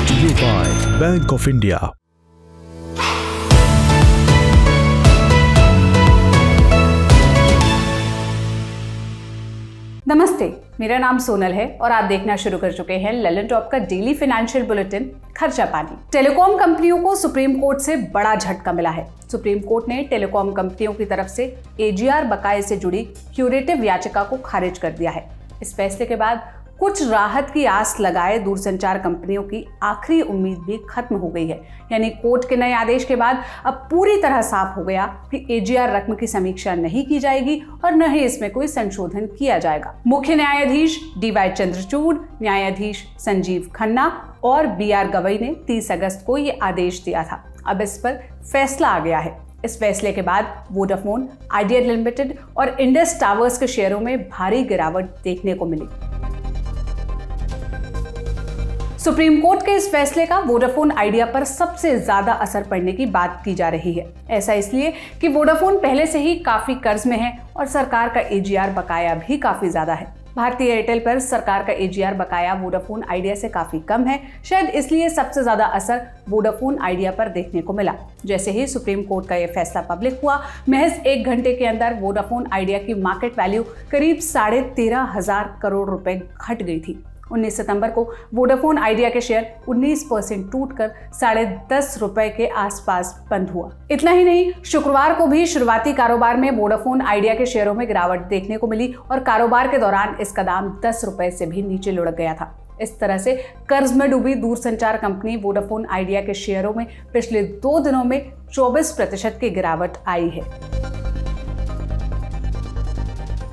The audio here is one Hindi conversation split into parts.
brought to you by Bank of India. नमस्ते, मेरा नाम सोनल है और आप देखना शुरू कर चुके हैं ललन टॉप का डेली फाइनेंशियल बुलेटिन खर्चा पानी। टेलीकॉम कंपनियों को सुप्रीम कोर्ट से बड़ा झटका मिला है। सुप्रीम कोर्ट ने टेलीकॉम कंपनियों की तरफ से एजीआर बकाये से जुड़ी क्यूरेटिव याचिका को खारिज कर दिया है। इस फैसले के बाद कुछ राहत की आस लगाए दूरसंचार कंपनियों की आखिरी उम्मीद भी खत्म हो गई है। यानी कोर्ट के नए आदेश के बाद अब पूरी तरह साफ हो गया कि एजीआर रकम की समीक्षा नहीं की जाएगी और न ही इसमें कोई संशोधन किया जाएगा। मुख्य न्यायाधीश DY चंद्रचूड़, न्यायाधीश संजीव खन्ना और BR गवई ने 30 अगस्त को ये आदेश दिया था। अब इस पर फैसला आ गया है। इस फैसले के बाद वोडाफोन, आइडिया लिमिटेड और इंडस टावर्स के शेयरों में भारी गिरावट देखने को मिली। सुप्रीम कोर्ट के इस फैसले का वोडाफोन आइडिया पर सबसे ज्यादा असर पड़ने की बात की जा रही है। ऐसा इसलिए कि वोडाफोन पहले से ही काफी कर्ज में है और सरकार का एजीआर बकाया भी काफी ज्यादा है। भारतीय एयरटेल पर सरकार का एजीआर बकाया वोडाफोन आइडिया से काफी कम है। शायद इसलिए सबसे ज्यादा असर वोडाफोन आइडिया पर देखने को मिला। जैसे ही सुप्रीम कोर्ट का यह फैसला पब्लिक हुआ, महज 1 घंटे के अंदर वोडाफोन आइडिया की मार्केट वैल्यू करीब 13,500 करोड़ रुपए घट गई थी। 19 सितंबर को वोडाफोन आइडिया के शेयर 19% टूटकर 10.5 रुपए के आसपास बंद हुआ। इतना ही नहीं, शुक्रवार को भी शुरुआती कारोबार में वोडाफोन आइडिया के शेयरों में गिरावट देखने को मिली और कारोबार के दौरान इसका दाम 10 रुपए से भी नीचे लुढ़क गया था। इस तरह से कर्ज में डूबी दूरसंचार कंपनी वोडाफोन आइडिया के शेयरों में पिछले 2 दिनों में 24% की गिरावट आई है।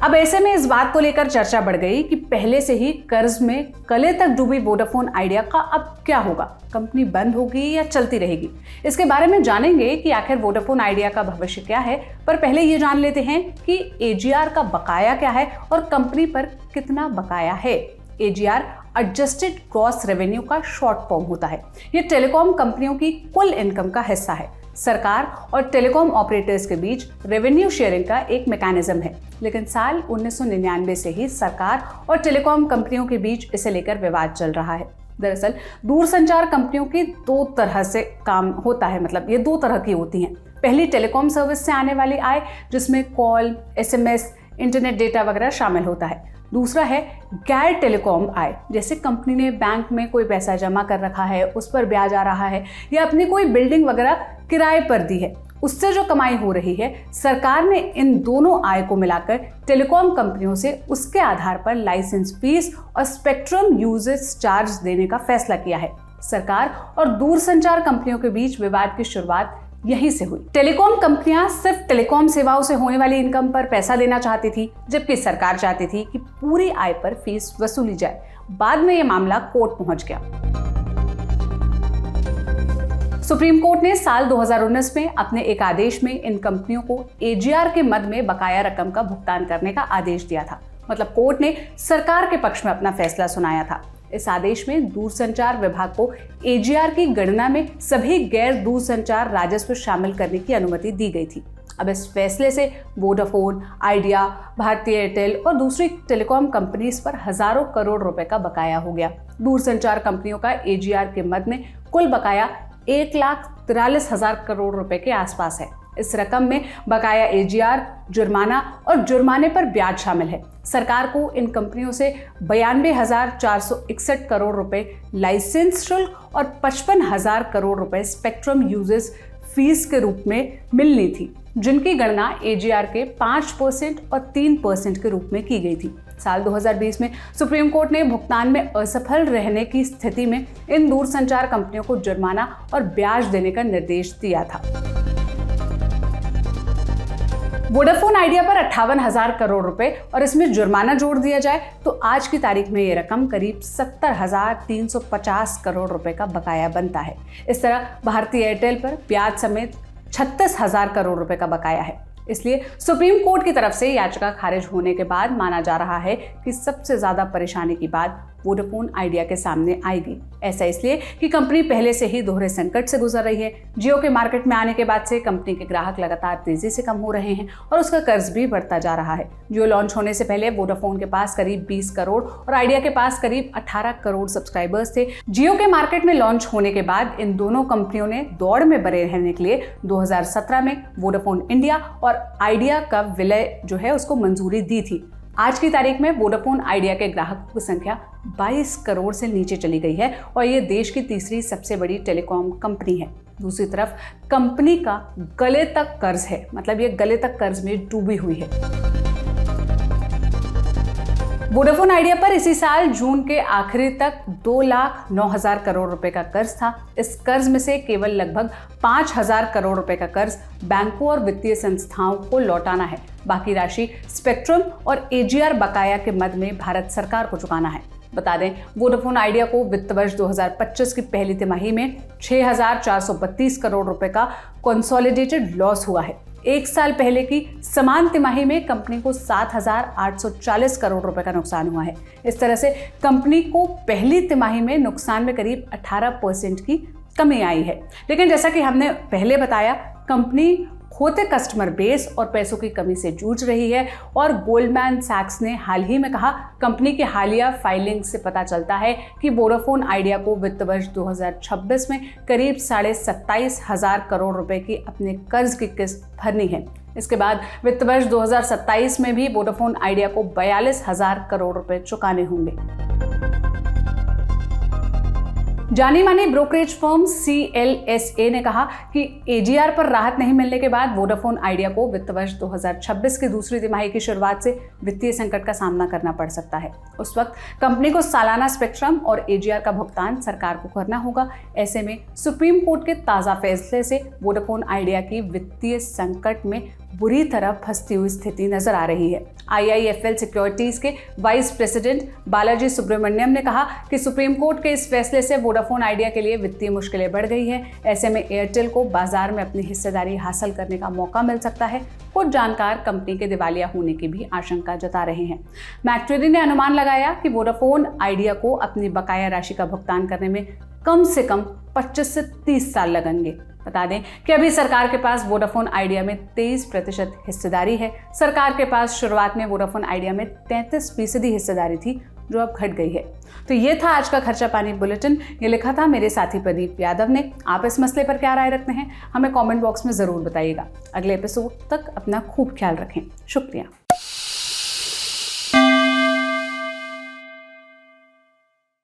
अब ऐसे में इस बात को लेकर चर्चा बढ़ गई कि पहले से ही कर्ज में कले तक डूबी वोडाफोन आइडिया का अब क्या होगा। कंपनी बंद होगी या चलती रहेगी? इसके बारे में जानेंगे कि आखिर वोडाफोन आइडिया का भविष्य क्या है। पर पहले ये जान लेते हैं कि एजीआर का बकाया क्या है और कंपनी पर कितना बकाया है। एजीआर एडजस्टेड ग्रॉस रेवेन्यू का शॉर्ट फॉर्म होता है। ये टेलीकॉम कंपनियों की कुल इनकम का हिस्सा है। सरकार और टेलीकॉम ऑपरेटर्स के बीच रेवेन्यू शेयरिंग का एक मैकेनिज्म है, लेकिन साल 1999 से ही सरकार और टेलीकॉम कंपनियों के बीच इसे लेकर विवाद चल रहा है। दरअसल दूरसंचार कंपनियों की 2 तरह से काम होता है, मतलब ये 2 तरह की होती हैं। पहली टेलीकॉम सर्विस से आने वाली आय, जिसमें कॉल, SMS, इंटरनेट डेटा वगैरह शामिल होता है। दूसरा है गैर टेलीकॉम आय, जैसे कंपनी ने बैंक में कोई पैसा जमा कर रखा है, उस पर ब्याज आ रहा है, या अपनी कोई बिल्डिंग वगैरह किराए पर दी है, उससे जो कमाई हो रही है। सरकार ने इन दोनों आय को मिलाकर टेलीकॉम कंपनियों से उसके आधार पर लाइसेंस फीस और स्पेक्ट्रम यूजेज चार्ज देने का फैसला किया है। सरकार और दूरसंचार कंपनियों के बीच विवाद की शुरुआत यहीं से हुई। टेलीकॉम कंपनियां सिर्फ टेलीकॉम सेवाओं से होने वाली इनकम पर पैसा देना चाहती थी, जबकि सरकार चाहती थी कि पूरी आय पर फीस वसूली जाए। बाद में यह मामला कोर्ट पहुंच गया। सुप्रीम कोर्ट ने साल 2019 में अपने एक आदेश में इन कंपनियों को एजीआर के मद में बकाया रकम का भुगतान करने का आदेश दिया था। मतलब कोर्ट ने सरकार के पक्ष में अपना फैसला सुनाया था। इस आदेश में दूरसंचार विभाग को एजीआर की गणना में सभी गैर दूरसंचार राजस्व शामिल करने की अनुमति दी गई थी। अब इस फैसले से वोडाफोन, आइडिया, भारतीय एयरटेल और दूसरी टेलीकॉम कंपनीज पर हजारों करोड़ रुपए का बकाया हो गया। दूरसंचार कंपनियों का एजीआर के मद में कुल बकाया 1,43,000 करोड़ रुपए के आसपास है। इस रकम में बकाया एजीआर, जुर्माना और जुर्माने पर ब्याज शामिल है। सरकार को इन कंपनियों से 92,461 करोड़ रुपए लाइसेंस शुल्क और 55,000 करोड़ रुपए स्पेक्ट्रम यूजेस फीस के रूप में मिलनी थी, जिनकी गणना एजीआर के 5% और 3% के रूप में की गई थी। साल 2020 में सुप्रीम कोर्ट ने भुगतान में असफल रहने की स्थिति में इन दूरसंचार कंपनियों को जुर्माना और ब्याज देने का निर्देश दिया था। वोडाफोन आइडिया पर 58,000 करोड़ रुपए और इसमें जुर्माना जोड़ दिया जाए तो आज की तारीख में ये रकम करीब 70,350 करोड़ रुपए का बकाया बनता है। इस तरह भारतीय एयरटेल पर ब्याज समेत 36,000 करोड़ रुपए का बकाया है। इसलिए सुप्रीम कोर्ट की तरफ से याचिका खारिज होने के बाद माना जा रहा है कि सबसे ज्यादा परेशानी की बात वोडाफोन आइडिया के सामने आएगी। ऐसा इसलिए कि कंपनी पहले से ही दोहरे संकट से गुजर रही है। जियो के मार्केट में आने के बाद से कंपनी के ग्राहक लगातार तेजी से कम हो रहे हैं और उसका कर्ज भी बढ़ता जा रहा है। जियो लॉन्च होने से पहले वोडाफोन के पास करीब 20 करोड़ और आइडिया के पास करीब 18 करोड़ सब्सक्राइबर्स थे। जियो के मार्केट में लॉन्च होने के बाद इन दोनों कंपनियों ने दौड़ में बने रहने के लिए 2017 में वोडाफोन इंडिया और आइडिया का विलय जो है उसको मंजूरी दी थी। आज की तारीख में वोडाफोन आइडिया के ग्राहकों की संख्या 22 करोड़ से नीचे चली गई है और ये देश की तीसरी सबसे बड़ी टेलीकॉम कंपनी है। दूसरी तरफ कंपनी का गले तक कर्ज है, मतलब ये गले तक कर्ज में डूबी हुई है। वोडाफोन आइडिया पर इसी साल जून के आखिरी तक 2,09,000 करोड़ रुपए का कर्ज था। इस कर्ज में से केवल लगभग 5,000 करोड़ रुपए का कर्ज बैंकों और वित्तीय संस्थाओं को लौटाना है। बाकी राशि स्पेक्ट्रम और एजीआर बकाया के मद में भारत सरकार को चुकाना है। बता दें, वोडाफोन आइडिया को वित्त वर्ष 2025 की पहली तिमाही में 6,432 करोड़ रुपए का कंसोलिडेटेड लॉस हुआ है। एक साल पहले की समान तिमाही में कंपनी को 7,840 करोड़ रुपए का नुकसान हुआ है। इस तरह से कंपनी को पहली तिमाही में नुकसान में करीब 18% की कमी आई है। लेकिन जैसा कि हमने पहले बताया, कंपनी खोते कस्टमर बेस और पैसों की कमी से जूझ रही है और गोल्डमैन सैक्स ने हाल ही में कहा, कंपनी की हालिया फाइलिंग से पता चलता है कि वोडाफोन आइडिया को वित्त वर्ष 2026 में करीब 27,500 करोड़ रुपए की अपने कर्ज की किस्त भरनी है। इसके बाद वित्त वर्ष 2027 में भी वोडाफोन आइडिया को 42,000 करोड़ रुपए चुकाने होंगे। जानी मानी ब्रोकरेज फर्म CLSA ने कहा कि एजीआर पर राहत नहीं मिलने के बाद वोडाफोन आइडिया को वित्त वर्ष 2026 की दूसरी तिमाही की शुरुआत से वित्तीय संकट का सामना करना पड़ सकता है। उस वक्त कंपनी को सालाना स्पेक्ट्रम और एजीआर का भुगतान सरकार को करना होगा। ऐसे में सुप्रीम कोर्ट के ताज़ा फैसले से वोडाफोन आइडिया की वित्तीय संकट में बुरी तरह फंसती हुई स्थिति नजर आ रही है। IIFL सिक्योरिटीज के वाइस प्रेसिडेंट बालाजी सुब्रमण्यम ने कहा कि सुप्रीम कोर्ट के इस फैसले से वोडाफोन आइडिया के लिए वित्तीय मुश्किलें बढ़ गई है। ऐसे में एयरटेल को बाजार में अपनी हिस्सेदारी हासिल करने का मौका मिल सकता है। कुछ जानकार कंपनी के दिवालिया होने की भी आशंका जता रहे हैं। मैक्ट्रेडी ने अनुमान लगाया कि वोडाफोन आइडिया को अपनी बकाया राशि का भुगतान करने में कम से कम 25 से 30 साल लगेंगे। बता दें कि अभी सरकार के पास वोडाफोन आइडिया में 23% हिस्सेदारी है। सरकार के पास शुरुआत में वोडाफोन आइडिया में 33% हिस्सेदारी थी, जो अब घट गई है। तो ये था आज का खर्चा पानी बुलेटिन। ये लिखा था मेरे साथी प्रदीप यादव ने। आप इस मसले पर क्या राय रखते हैं, हमें कमेंट बॉक्स में ज़रूर बताइएगा। अगले एपिसोड तक अपना खूब ख्याल रखें। शुक्रिया।